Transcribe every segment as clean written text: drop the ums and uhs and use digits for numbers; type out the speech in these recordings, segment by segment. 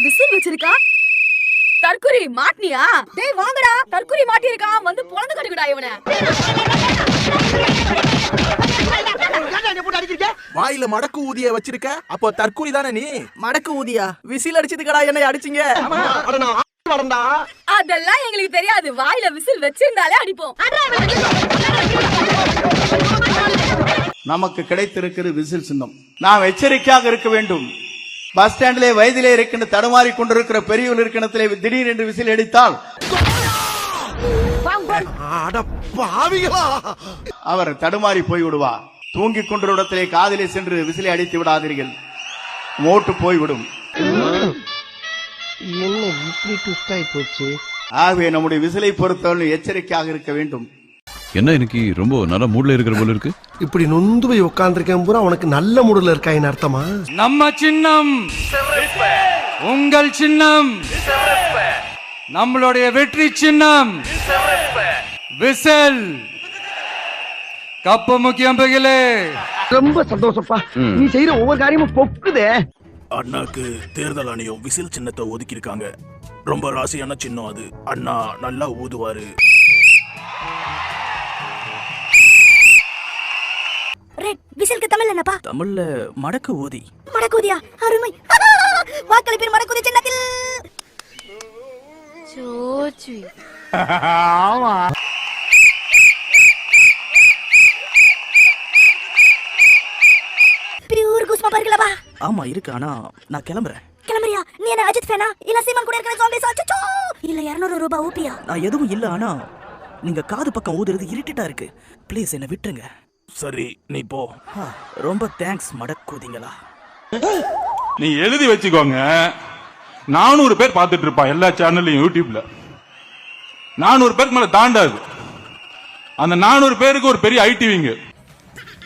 Whistle வச்சிருக்கா. தற்குறி மாட்டினியா? டேய் வாங்கடா, தற்குறி மாட்டி இருக்கான், வந்து பொளந்து கட்டுடா இவனை. வாயில மடக்கு ஊதிய வச்சிருக்க, அப்போ தற்குறி தானே நீ? மடக்கு ஊதியா? விசில் அடிச்சதுக்கடா என்னை அடிச்சீங்க. அதெல்லாம் எங்களுக்கு தெரியாது, வாயில விசில் வச்சிருந்தாலே அடிப்போம். நமக்கு கிடைத்திருக்கிற விசில் சின்னம். நாம் எச்சரிக்கையாக இருக்க வேண்டும். பஸ் ஸ்டாண்டிலே வயதிலே இருக்கின்ற தடுமாறி கொண்டிருக்கிற பெரியவர் இருக்கின்றத்திலே திடீர் என்று விசில் அடித்தால் அவர் தடுமாறி போய்விடுவார். தூங்கிக் கொண்ட இடத்திலே காதிலே சென்று விசிலை அடித்து விடாதீர்கள், மோட்டு போய்விடும். என்ன இப்படி ட்விஸ்ட் ஆயி போச்சு? ஆகவே நம்முடைய விசிலை பொறுத்தவரை எச்சரிக்கையாக இருக்க வேண்டும். என்ன இன்னைக்கு ரொம்ப நல்ல மூட்ல இருக்கிற போல இருக்கு. இப்படி நொந்து போய் உட்கார்ந்திருக்கேன் பூரா உனக்கு நல்ல மூடுல இருக்காயின்னு அர்த்தமா? நம்ம சின்னம் உங்கள் சின்னம், நம்மளுடைய வெற்றி சின்னம் விசில். கப்பு முக்கியம் பகிலே. ரொம்ப சந்தோஷப்பா, நீ செய்யற ஒவ்வொரு காரியமும் பொக்குதே. அண்ணாக்கு தேர்தல் ஆணையம் விசில் சின்னத்தை ஒதுக்கி இருக்காங்க. ரொம்ப ராசியான சின்னம் அது. அண்ணா நல்லா ஊதுவாரு. ரெட் விசிலுக்கு தமிழ்ல என்னப்பா? தமிழ்ல மடக்கு ஊதி. மடக்கு ஊதியா? அருமை. வாக்களிப்பின் மடக்கு ஊதி சின்னத்தில் சோச்சி. ஆமா. பியூர் குஸ்மா பர்கலவா? ஆமா இருக்கு, ஆனா நான் கிளம்புறேன். கிளம்பறியா? நீ என்ன அஜித் ஃபேனா இல்ல சீமான் கூட இருக்கிற காங்கிரஸ் அச்சச்சோ இல்ல 200 ரூபாய் ஊப்பியா? நான் எதுவும் இல்ல, ஆனா நீங்க காது பக்கம் ஊதுறது இரிட்டேட்டா இருக்கு. ப்ளீஸ் என்ன விட்டுருங்க. சரி நீ போ. ரொம்ப தேங்க்ஸ் மடக்கூதிங்களா. நீ எழுதி வச்சுக்கோங்க, 400 பேர் பார்த்துட்டு இருப்பா எல்லா சேனல்லையும், யூடியூப்ல 400 பேருக்கு மேல தாண்டாது. அந்த 400 பேருக்கு ஒரு பெரிய ஐடிவிங்க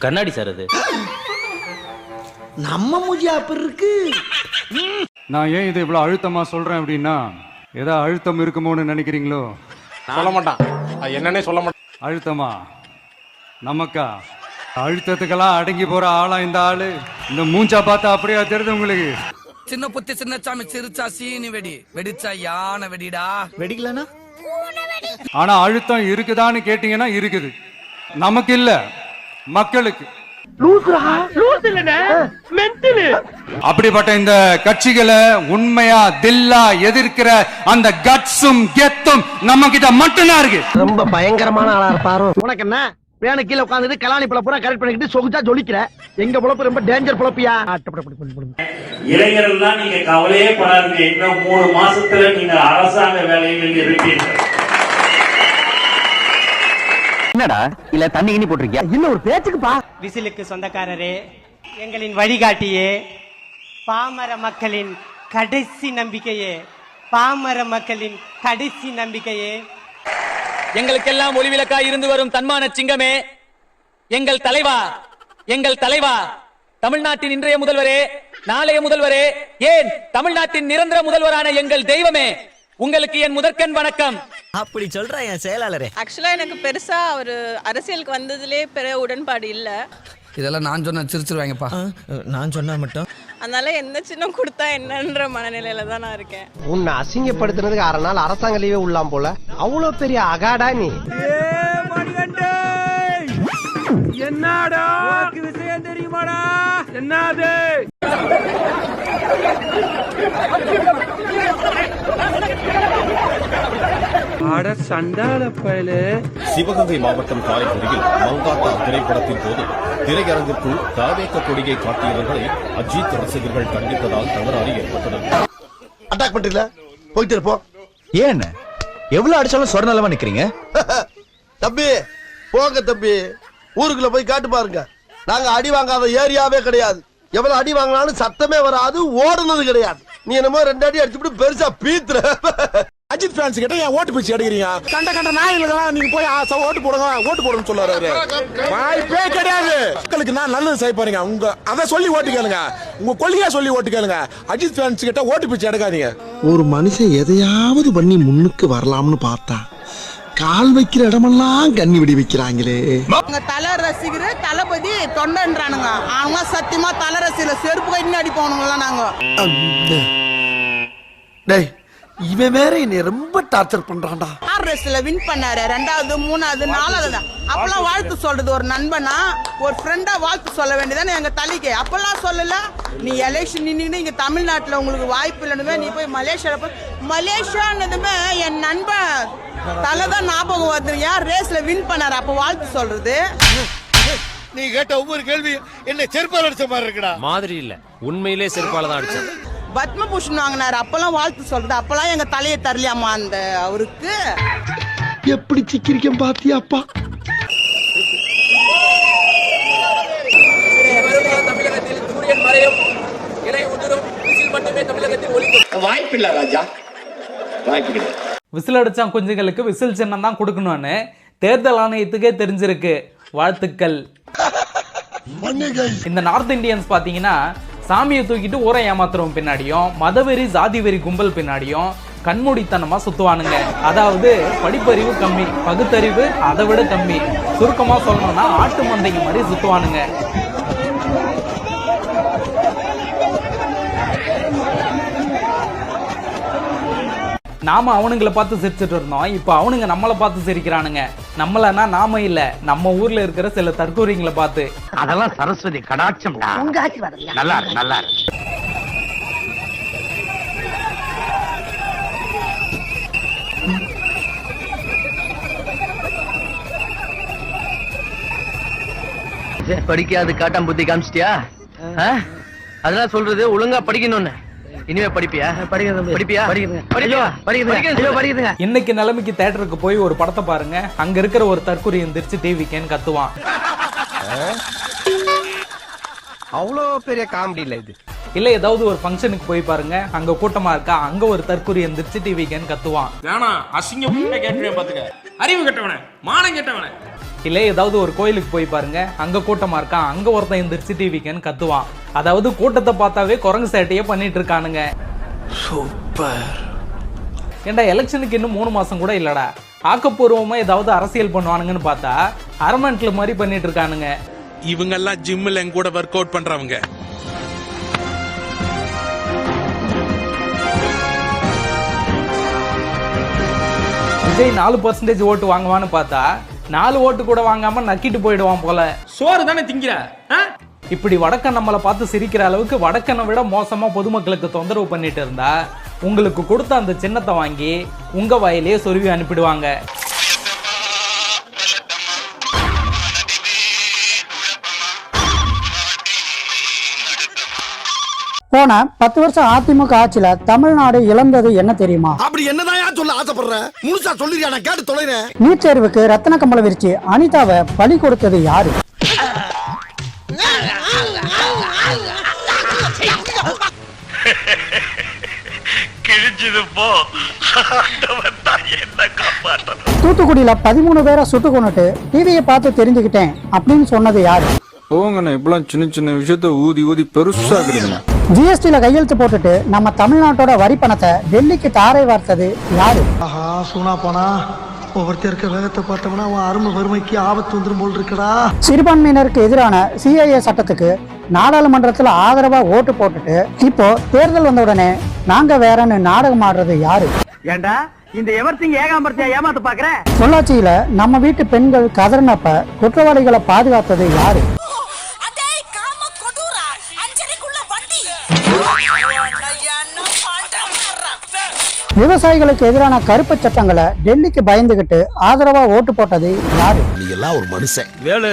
கண்ணாடி சார். அது நம்ம மூஞ்சியா அப்படி இருக்கு. நான் ஏன் இதை இவ்வளவு அழுத்தமா சொல்றேன் அப்படின்னா, ஏதோ அழுத்தம் இருக்குமோன்னு நினைக்கிறீங்களோ? சொல்ல மாட்டான், என்னன்னே சொல்ல மாட்டான். அழுத்தமா? நமக்கா? அழுத்தத்துக்கெல்லாம் அடங்கி போற ஆளா இந்த ஆளு? இந்த மூஞ்சா பார்த்தா அப்படியா தெரியுது உங்களுக்கு? சின்ன புத்தி சின்ன சாமி சிரிச்சா சீனி வெடி, வெடிச்சா யானை வெடிடா. வெடிக்கலனா? ஆனா அழுத்தம் இருக்குதான்னு கேட்டீங்கன்னா இருக்குது. நமக்கு இல்ல, மக்களுக்கு. அப்படிப்பட்ட இந்த கட்சிகளை உண்மையா தில்லா எதிர்க்கிற அந்த கட்ஸும் கெத்தும் நம்ம கிட்ட மட்டும்தான் இருக்கு. ரொம்ப பயங்கரமான ஆளா இருப்பாரு. உனக்கு என்ன வேணும்? கீழே உட்காந்துட்டு கலாணி பழ பூரா கரெக்ட் பண்ணிக்கிட்டு சொகுச்சா ஜொலிக்கிற. எங்க பொழப்பு ரொம்ப டேஞ்சர் பொழப்பியா? இளைஞர்கள் தான் நீங்க கவலையே படாதீங்க. இன்னும் 3 மாசத்துல நீங்க அரசாங்க வேலைகளில் இருப்பீர்கள். என்னடா இல்ல தண்ணி இனி போட்டிருக்கியா? இன்னும் ஒரு பேச்சுக்குப்பா. விசிலுக்கு சொந்தக்காரரே, எங்களின் வழிகாட்டியே, பாமர மக்களின் கடைசி நம்பிக்கையே, பாமர மக்களின் கடைசி நம்பிக்கையே, எங்களுக்கெல்லாம் ஒளிவிளக்காய் இருந்து வரும் தன்மான சிங்கமே, எங்கள் தலைவா, எங்கள் தலைவா, தமிழ்நாட்டின் இன்றைய முதல்வரே, நாளைய முதல்வரே, ஏன் தமிழ்நாட்டின் நிரந்தர முதல்வரான எங்கள் தெய்வமே, உங்களுக்கு என் முதற்கண் வணக்கம். அப்படி சொல்ற என் செயலாளரே. ஆக்சுவலா எனக்கு பெருசா ஒரு அரசியலுக்கு வந்ததுலே பெரிய உடன்பாடு இல்ல. இதெல்லாம் நான் சொன்ன சிரிச்சிருவாங்கப்பா. நான் சொன்னா மட்டும். அதனால எந்த சின்னம் கொடுத்தா என்னன்ற மனநிலையில தான் நான் இருக்கேன். உன்னை அசிங்கப்படுத்துறதுக்கு 6 நாள் அரசாங்க லீவே உள்ளாம் போல. அவ்வளவு பெரிய அகாடா நீ. என்னடா விஷயம் தெரியுமாடா? என்னது? சிவகங்கை மாவட்டம் காரைக்குடியில் மங்காத்தா திரைப்படத்தின் போது திரையரங்கிற்குள் தாவேக்க கொடியை காட்டியவர்களை அஜித் ரசிகர்கள் கண்டிப்பதால் தகராறு ஏற்பட்டது. அட்டாக் பண்றீங்களா? போயிட்டு இருப்போம். ஏன் எவ்வளவு அடிச்சாலும் சொர்ணலமா நிக்கிறீங்க? தம்பி போங்க தம்பி, ஊருக்குள்ள போய் காட்டு பாருங்க. நாங்க அடி வாங்காத ஏரியாவே கிடையாது. எவ்வளவு அடி வாங்கினாலும் சத்தமே வராது, ஓடுனது கிடையாது. நீ என்னமோ 2 அடி அடிச்சுட்டு பெருசா பீத்துற. அஜித் ஃபேன்ஸ் கிட்ட ஏன் ஓட்டு பிச்சை எடுக்கிறீங்க? கண்ட நாயங்களுக்கெல்லாம் நீங்க போய் ஓட்டு போடுங்க, ஓட்டு போடுன்னு சொல்றாரு அவரு. வாய்ப்பே கிடையாது. மக்களுக்கு நான் நல்லது செய்ய போறீங்க. உங்க அதை சொல்லி ஓட்டு கேளுங்க, உங்க கொள்கையா சொல்லி ஓட்டு கேளுங்க. அஜித் ஃபேன்ஸ் கிட்ட ஓட்டு பிச்சை எடுக்காதீங்க. ஒரு மனுஷன் எதையாவது பண்ணி முன்னுக்கு வரலாம்னு பார்த்தா கால் வைக்கிற இடமெல்லாம் கண்ணி விடி வைக்கிறாங்களே. தலை ரசிகர் தளபதி தொண்டன்றானுங்க. அவங்க சத்தியமா தலை ரசிகர் செருப்பு கட்டி அடிப்போனுங்களா நாங்க. டேய் இவன் வேற என்னை ரொம்ப டார்ச்சர் பண்றான்டா. ரேஸ்ல வின் பண்ணாரு, 2வது 3வது 4வது. அப்பெல்லாம் வாழ்த்து சொல்றது ஒரு நண்பனா ஒரு ஃப்ரெண்டா வாழ்த்து சொல்ல வேண்டியதானே எங்க தலைக்கு. அப்பெல்லாம் சொல்லல. நீ எலெக்ஷன் நின்னு இங்க தமிழ்நாட்டுல உங்களுக்கு வாய்ப்பு இல்லைன்னு நீ போய் மலேசியால போய் மலேசியானதுமே என் நண்பன் தலைதான் ஞாபகம் வருது. யார் ரேஸ்ல வின் பண்ணாரு அப்ப வாழ்த்து சொல்றது. நீ கேட்ட ஒவ்வொரு கேள்வி என்ன செருப்பால் அடிச்ச மாதிரி இருக்குடா. மாதிரி இல்ல, உண்மையிலே செருப்பால தான் அடிச்சேன். பத்மபூஷன் வாங்கினாரு அப்பெல்லாம் வாழ்த்து சொல்றது. அப்பெல்லாம் எங்க தலையை தரலையாமா அந்த அவருக்கு. எப்படி சிக்கிரிக்கம் பாத்தியாப்பா. வாய்ப்பில்ல ராஜா, வாய்ப்பு. விசில் அடிச்சா குஞ்சுகளுக்கு விசில் சின்னம் தான் கொடுக்கணும்னு தேர்தல் ஆணையத்துக்கே தெரிஞ்சிருக்கு. வாழ்த்துக்கள். இந்த நார்த் இந்தியன்ஸ் பாத்தீங்கன்னா சாமியை தூக்கிட்டு ஊரை ஏமாத்துறவங்க பின்னாடியும் மதவெறி ஜாதி வெறி கும்பல் பின்னாடியும் கண்மூடித்தனமா சுத்துவானுங்க. அதாவது படிப்பறிவு கம்மி, பகுத்தறிவு அதை விட கம்மி. சுருக்கமா சொல்லணும்னா ஆட்டு மந்தைங்க மாதிரி சுத்துவானுங்க. நாம அவனுங்களை பார்த்து சிரிச்சுட்டு இருந்தோம், இப்ப அவனுங்க நம்மளை பார்த்து சிரிக்கிறானுங்க. நம்மளனா நாம இல்ல, நம்ம ஊர்ல இருக்கிற சில தற்கூரிங்களை பார்த்து. அதெல்லாம் சரஸ்வதி கடாட்சம். நல்லா நல்லா. படிக்காது காட்டாம் புத்தி காமிச்சிட்டியா? அதெல்லாம் சொல்றது ஒழுங்கா படிக்கணும்னு. இனிமே படிப்பியா? இன்னைக்கு நிலைமைக்கு தியேட்டருக்கு போய் ஒரு படத்தை பாருங்க, அங்க இருக்கிற ஒரு தற்கொலை எந்திரிச்சு டிவிக்கேன்னு கத்துவான். அவ்வளோ பெரிய காமெடி இல்ல இது. இல்ல ஏதாவது ஒரு ஃபங்க்ஷனுக்கு போய் பாருங்க, அங்க கூட்டமா இருக்கா, அங்க ஒரு தற்கொலை எந்திரிச்சு டிவிக்கேன்னு கத்துவான். அறிவு கெட்டவன, மானம் கெட்டவன. இல்ல ஏதாவது ஒரு கோயிலுக்கு போய் பாருங்க, அங்க கூட்டமா இருக்கா, அங்க ஒருத்தன் எந்திரிச்சு டிவிக்கேன்னு கத்துவான். அதாவது கூட்டத்தை பார்த்தாவே குரங்கு சேட்டையே பண்ணிட்டு இருக்கானுங்க. சூப்பர். ஏண்டா எலெக்ஷனுக்கு இன்னும் 3 மாசம் கூட இல்லடா, ஆக்கப்பூர்வமா ஏதாவது அரசியல் பண்ணுவானுங்கன்னு பார்த்தா அரமெண்ட்ல மாதிரி பண்ணிட்டு இருக்கானுங்க. இவங்க எல்லாம் ஜிம்ல என் கூட ஒர்க் அவுட் பண்றவங்க. விஜய் 4% ஓட்டு வாங்குவான்னு பார்த்தா 4 ஓட்டு கூட வாங்காம நக்கிட்டு போயிடுவான் போல. சோறு தானே திங்கிற. இப்படி வடக்கன் நம்மளை பார்த்து சிரிக்கிற அளவுக்கு வடக்கனை விட மோசமா பொதுமக்களுக்கு தொந்தரவு பண்ணிட்டு இருந்தா உங்களுக்கு கொடுத்த அந்த சின்னத்தை வாங்கி உங்க வாயிலேயே சொருவி அனுப்பிடுவாங்க. போன 10 வருஷம் அதிமுக ஆட்சியில தமிழ்நாடு இழந்தது என்ன தெரியுமா? அப்படி என்னதான் சொல்ல ஆசைப்படுற? முழுசா சொல்லிருக்கா, நான் கேட்டு தொலைறேன். நீட் தேர்வுக்கு ரத்தன கம்பளம் விரிச்சு அனிதாவை பலி கொடுத்தது யாரு? தூத்துக்குடியில 13 பேரை சுட்டு கொண்டுட்டு டிவியை பார்த்து தெரிஞ்சுக்கிட்டேன் அப்படின்னு சொன்னது யாரு? போங்கண்ணா, இப்பெல்லாம் சின்ன சின்ன விஷயத்த ஊதி ஊதி பெருசாக்குறீங்க. ஜிஎஸ்டில கையெழுத்து போட்டுட்டு நம்ம தமிழ்நாட்டோட வரி பணத்தை டெல்லிக்கு தாரை வார்த்தது யாரு? ஆஹா, சூனா போனா ஒவ்வொருத்தருக்க வேகத்தை பார்த்தோம்னா அவன் அருமை வறுமைக்கு ஆபத்து வந்துடும் போல் இருக்கடா. சிறுபான்மையினருக்கு எதிரான சிஐஏ சட்டத்துக்கு நாடாளுமன்றத்துல ஆதரவா ஓட்டு போட்டுட்டு இப்போ தேர்தல் வந்த உடனே நாங்க வேறன்னு நாடகம் ஆடுறது யாரு? ஏண்டா இந்த எவர்த்திங் ஏகாம்பரத்தையா ஏமாத்த பாக்குற? பொள்ளாச்சியில நம்ம வீட்டு பெண்கள் கதறினப்ப குற்றவாளிகளை பாதுகாத்தது யாரு? விவசாயிகளுக்கு எதிரான கருப்பு சட்டங்களை டெல்லிக்கு பயந்துகிட்டு ஆதரவா ஓட்டு போட்டது யாரு? நீ எல்லாம் ஒரு மனுஷன். வேலு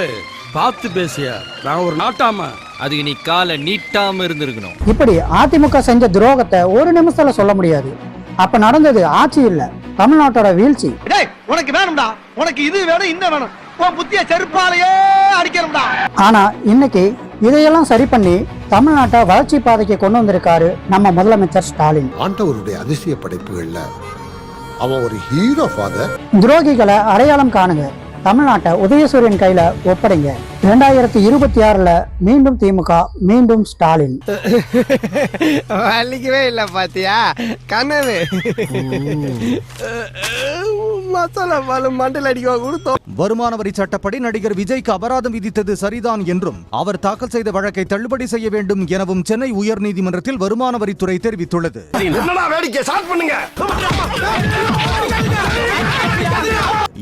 பார்த்து பேசியா, நான் ஒரு நாட்டாம. அதுக்கு நீ காலை நீட்டாம இருந்திருக்கணும். இப்படி அதிமுக செஞ்ச துரோகத்தை ஒரு நிமிஷத்துல சொல்ல முடியாது. அப்ப நடந்தது ஆட்சி இல்ல, தமிழ்நாட்டோட வீழ்ச்சி. உனக்கு வேணும்டா, உனக்கு இது வேணும் இன்னும் வேணும், உன் புத்திய செருப்பாலேயே அடிக்கணும்டா. ஆனா இன்னைக்கு இதையெல்லாம் சரி பண்ணி தமிழ்நாட்டை வளர்ச்சி பாதைக்கு கொண்டு வந்திருக்காரு நம்ம முதலமைச்சர் ஸ்டாலின். ஆண்டவருடைய அதிசய படைப்புகள்ல அவன் ஒரு ஹீரோ ஃபாதர். துரோகிகளை அடையாளம் காணுங்க, தமிழ்நாட்டை உதயசூரியன் கையில ஒப்படைங்க. 2026ல மீண்டும் திமுக, மீண்டும் ஸ்டாலின். வலிக்கவே இல்ல பாத்தியா கனவு. மசாலா பால் மண்டல் அடிக்க கொடுத்தோம். வருமான வரி சட்டப்படி நடிகர் விஜய்க்கு அபராதம் விதித்தது சரிதான் என்றும் அவர் தாக்கல் செய்த வழக்கை தள்ளுபடி செய்ய வேண்டும் எனவும் சென்னை உயர்நீதிமன்றத்தில் வருமான வரித்துறை தெரிவித்துள்ளது. என்னடா வேடிக்கை ஸ்டார்ட் பண்ணுங்க.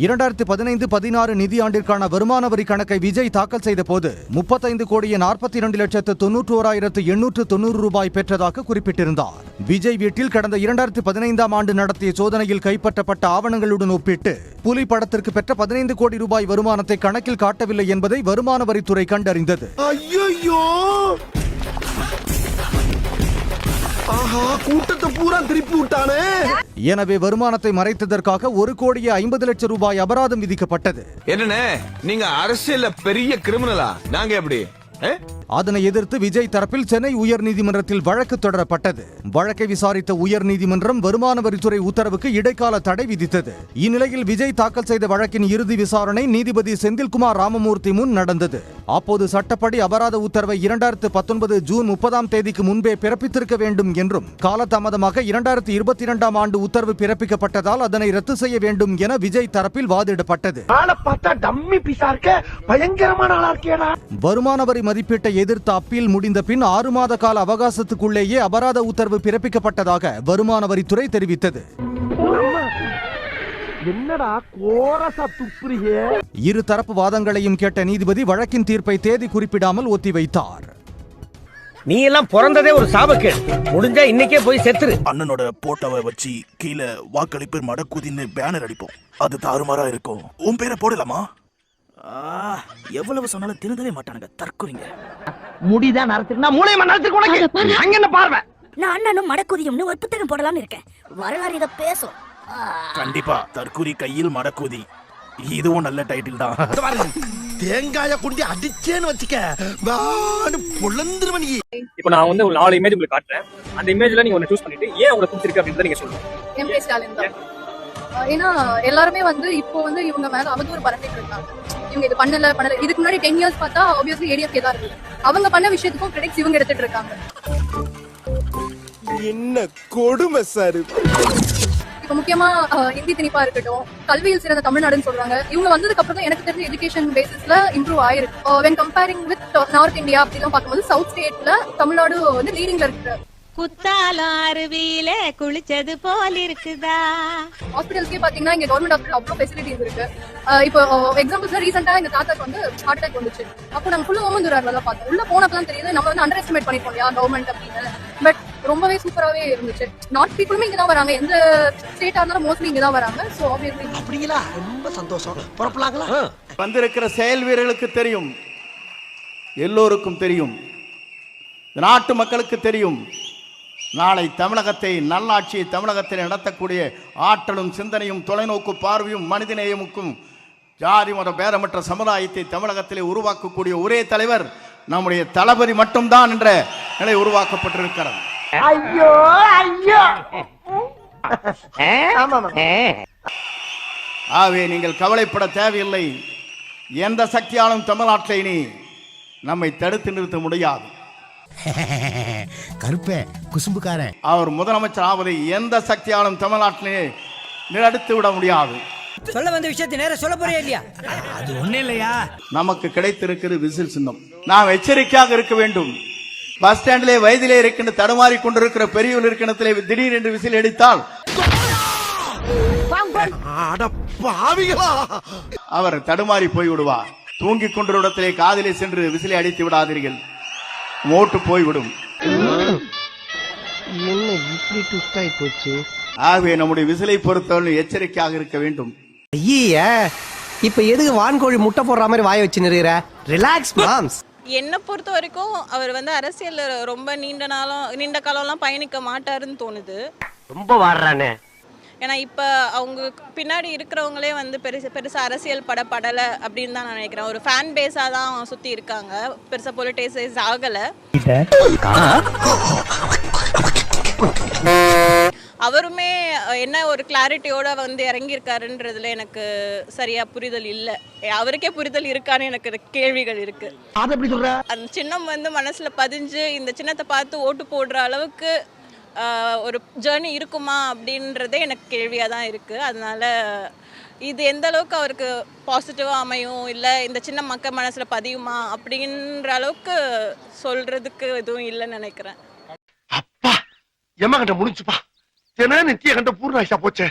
2015-16 நிதியாண்டிற்கான வருமான வரி கணக்கை விஜய் தாக்கல் செய்த போது 35,42,91,890 ரூபாய் பெற்றதாக குறிப்பிட்டிருந்தார். விஜய் வீட்டில் கடந்த 2015ஆம் ஆண்டு நடத்திய சோதனையில் கைப்பற்றப்பட்ட ஆவணங்களுடன் ஒப்பிட்டு புலி படத்திற்கு பெற்ற 15 கோடி ரூபாய் வருமானத்தை கணக்கில் காட்டவில்லை என்பதை வருமான வரித்துறை கண்டறிந்தது. ஐயோ, ஆஹா, கூட்டத்தை பூரா திருப்பி விட்டானே. எனவே வருமானத்தை மறைத்ததற்காக 1,50,00,000 ரூபாய் அபராதம் விதிக்கப்பட்டது. என்னண்ணே, நீங்க அரசியல்ல பெரிய கிரிமினலா? நாங்க எப்படி? அதனை எதிர்த்து விஜய் தரப்பில் சென்னை உயர்நீதிமன்றத்தில் வழக்கு தொடரப்பட்டது. வழக்கை விசாரித்த உயர்நீதிமன்றம் வருமான வரித்துறை உத்தரவுக்கு இடைக்கால தடை விதித்தது. இந்நிலையில் விஜய் தாக்கல் செய்த வழக்கின் இறுதி விசாரணை நீதிபதி செந்தில்குமார் ராமமூர்த்தி முன் நடந்தது. அப்போது சட்டப்படி அபராத உத்தரவை 2019 ஜூன் 30ஆம் தேதிக்கு முன்பே பிறப்பித்திருக்க வேண்டும் என்றும் காலதாமதமாக 2022ஆம் ஆண்டு உத்தரவு பிறப்பிக்கப்பட்டதால் அதனை ரத்து செய்ய வேண்டும் என விஜய் தரப்பில் வாதிடப்பட்டது. வருமான வரி மதிப்பீட்டை எதிர்த்த அப்பீல் முடிந்த பின் 6 மாத கால அவகாசத்துக்குள்ளேயே அபராத உத்தரவு பிறப்பிக்கப்பட்டதாக வருமான வரித்துறை தெரிவித்தது. என்னடா கோரசா துப்புறியே? இரு தரப்பு வாதங்களையும் கேட்ட நீதிபதி வழக்கின் தீர்ப்பை தேதி குறிப்பிடாமல் ஒத்திவைத்தார். நீ எல்லாம் பிறந்ததே ஒரு சாபக்கேடு. முடிஞ்சா இன்னைக்கே போய் செத்துரு. அண்ணனோட போட்டோவை வச்சு கீழே வாக்களிப்பு மடக்குதின்னு பேனர் அடிப்போம். அது தாறுமாறா இருக்கும். உன் பேரை போடலாமா? எவ்வளவு சொன்னாலும் திருந்தவே மாட்டானுங்க தற்கொலைங்க. முடிதான் நடத்தினா மூளையமா நடத்திருக்கோம். அங்க என்ன பார்வை? நான் அண்ணனும் மடக்குதியும்னு ஒரு புத்தகம் போடலாம்னு இருக்கேன். வரலாறு இத பேசும். கண்டிப்பா தற்கொலை கையில் மடக்குதி. இதுவும் நல்ல டைட்டில் தான். தேங்காய குண்டி அடிச்சேன்னு வச்சுக்க பொழந்துருவன். இப்போ நான் வந்து ஒரு 4 இமேஜ் உங்களுக்கு காட்டுறேன். அந்த இமேஜ்ல நீங்க ஒன்னு சூஸ் பண்ணிட்டு ஏன் உங்களுக்கு பிடிச்சிருக்கு அப்படின்றத நீங்க சொல்லுங்க. எம்பி ஸ்டாலின் தான். ஏன்னா எல்லாருமே வந்து இப்போ வந்து இவங்க மேல அவதூறு பரப்பிட்டு இருக்காங்க. இவங்க இது பண்ணல இதுக்கு முன்னாடி 10 இயர்ஸ் பார்த்தா ஆப்வியஸ்லி ஏடிஎஃப்கே தான் இருக்கு. அவங்க பண்ண விஷயத்துக்கும் கிரெடிட்ஸ் இவங்க எடுத்துட்டு இருக்காங்க. என்ன கொடுமை சார். இப்ப முக்கியமா இந்தி திணிப்பா இருக்கட்டும், கல்வியில் சிறந்த தமிழ்நாடுன்னு சொல்றாங்க. இவங்க வந்ததுக்கு அப்புறம் தான் எனக்கு தெரிஞ்ச எஜுகேஷன் பேசிஸ்ல இம்ப்ரூவ் ஆயிருக்கு. When comparing with north India அப்படிலாம் பார்க்கும்போது சவுத் ஸ்டேட்ல தமிழ்நாடு வந்து லீடிங்ல இருக்கு. குத்தாலம் அருவியில குளிச்சது போல இருக்குதா. ஹாஸ்பிட்டல்ஸ்க்கே பாத்தீங்கன்னா இங்க கவர்மெண்ட் ஹாஸ்பிட்டல் அவ்வளவு ஃபெசிலிட்டிஸ் இருக்கு. இப்போ எக்ஸாம்பிள்ஸ் ரீசெண்டா எங்க தாத்தாக்கு வந்து ஹார்ட் அட்டாக் வந்துச்சு. அப்போ நாங்க ஃபுல்லா ஓமந்தூரார்ல தான் பார்த்தோம். உள்ள போனப்பதான் தெரியுது நம்ம வந்து அண்டர் எஸ்டிமேட் பண்ணிருக்கோம் யா கவர்மெண்ட் அப்படின்னு. பட் ரொம்பவே சூப்பராவே இருந்துச்சு. நார்த் பீப்புளுமே இங்க தான் வராங்க. எந்த ஸ்டேட்டா இருந்தாலும் மோஸ்ட்லி இங்க தான் வராங்க. சோ ஆப்வியஸ்லி அப்படிங்களா, ரொம்ப சந்தோஷம். புறப்படலாங்களா? வந்திருக்கிற செயல் வீரர்களுக்கு தெரியும், எல்லோருக்கும் தெரியும், நாட்டு மக்களுக்கு தெரியும். நாளை தமிழகத்தை நல்லாட்சியை தமிழகத்தில் நடத்தக்கூடிய ஆற்றலும் சிந்தனையும் தொலைநோக்கு பார்வையும் மனிதநேயமுக்கும் ஜாதி மத பேதமற்ற சமுதாயத்தை தமிழகத்திலே உருவாக்கக்கூடிய ஒரே தலைவர் நம்முடைய தளபதி மட்டும்தான் என்ற நிலை உருவாக்கப்பட்டிருக்கிறது. ஐயோ ஐயோ. ஆகவே நீங்கள் கவலைப்பட தேவையில்லை. எந்த சக்தியாலும் தமிழ்நாட்டில் இனி நம்மை தடுத்து நிறுத்த முடியாது. கருப்பே குசும்புக்காரன் அவர் முதலமைச்சர் ஆவதை எந்த சக்தியாலும் தமிழ்நாட்டிலே நிறுத்தி விட முடியாது. சொல்ல வந்த விஷயத்தை நேர சொல்ல போறே இல்லையா? அது ஒண்ணே இல்லையா? நமக்கு கிடைத்திருக்கிறது விசில் சின்னம். நாம் எச்சரிக்கையாக இருக்க வேண்டும். பஸ் ஸ்டாண்டிலே வயதிலே இருக்கின்ற தடுமாறி கொண்டிருக்கிற பெரியவர் இருக்கின்றத்திலே திடீர் என்று விசில் அடித்தால் அவர் தடுமாறி போய்விடுவார். தூங்கிக் கொண்ட இடத்திலே காதிலே சென்று விசிலை அடித்து விடாதீர்கள், மோட்டு போய்விடும். என்ன இப்படி ட்விஸ்ட் ஆகி போச்சு? ஆகவே நம்முடைய விசிலை பொறுத்தவரை எச்சரிக்கையாக இருக்க வேண்டும். ஐயா, இப்ப எதுக்கு வான்கோழி முட்டை போடுற மாதிரி வாய வச்சு நிறுகிற? Relax moms. என்னை பொறுத்த வரைக்கும் அவர் வந்து அரசியல் ரொம்ப நீண்ட காலம்லாம் பயணிக்க மாட்டாருன்னு தோணுது. ரொம்ப வாடுறானே. ஏன்னா இப்போ அவங்க பின்னாடி இருக்கிறவங்களே வந்து பெருசா அரசியல் படலை அப்படின்னு தான் நான் நினைக்கிறேன். ஒரு ஃபேன் பேஸாக தான் சுற்றி இருக்காங்க. பெருசாக பொலிட்டிசைஸ் ஆகலை. அவருமே என்ன ஒரு கிளாரிட்டியோட வந்து இறங்கியிருக்காருன்றதுல எனக்கு சரியா புரிதல் இல்லை. அவருக்கே புரிதல் இருக்கான்னு எனக்கு கேள்விகள் இருக்கு. அந்த சின்னம் வந்து மனசுல பதிஞ்சு இந்த சின்னத்தை பார்த்து ஓட்டு போடுற அளவுக்கு ஒரு ஜேர்னி இருக்குமா அப்படின்றதே எனக்கு கேள்வியாக தான் இருக்குது. அதனால இது எந்த அளவுக்கு அவருக்கு பாசிட்டிவா அமையும் இல்ல இந்த சின்ன மக்கள் மனசுல பதியுமா அப்படின்ற அளவுக்கு சொல்றதுக்கு எதுவும் இல்லைன்னு நினைக்கிறேன். எம்மா கண்ட முடிச்சுப்பா ஏன்னா நித்திய கண்ட பூர்ணாயிஷா போச்சே.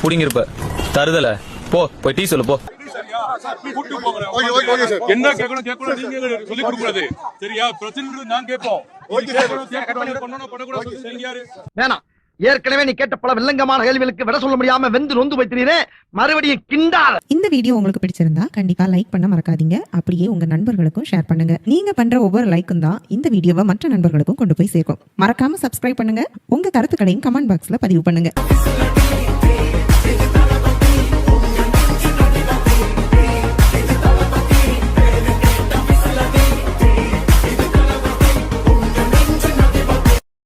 புடிங்கிருப்ப தருதல போ போய் டீ சொல்லு போ. என்ன கேட்கணும் கேட்கணும் நீங்க சொல்லி கொடுக்கூடாது சரியா? பிரச்சனை நான் கேட்போம். வேணாம், ஏற்கனவே நீ கேட்ட பல வில்லங்கமான கேள்விகளுக்கு விட சொல்ல முடியாம வெந்து நொந்து வைத்தினே மறுபடியும் கிண்டார். இந்த வீடியோ உங்களுக்கு பிடிச்சிருந்தா கண்டிப்பா லைக் பண்ண மறக்காதீங்க. அப்படியே உங்க நண்பர்களுக்கும் ஷேர் பண்ணுங்க. நீங்க பண்ற ஒவ்வொரு லைக்கும் தான் இந்த வீடியோவை மற்ற நண்பர்களுக்கும் கொண்டு போய் சேர்க்கும். மறக்காம சப்ஸ்கிரைப் பண்ணுங்க. உங்க கருத்துக்களையும் கமெண்ட் பாக்ஸ்ல பதிவு பண்ணுங்க.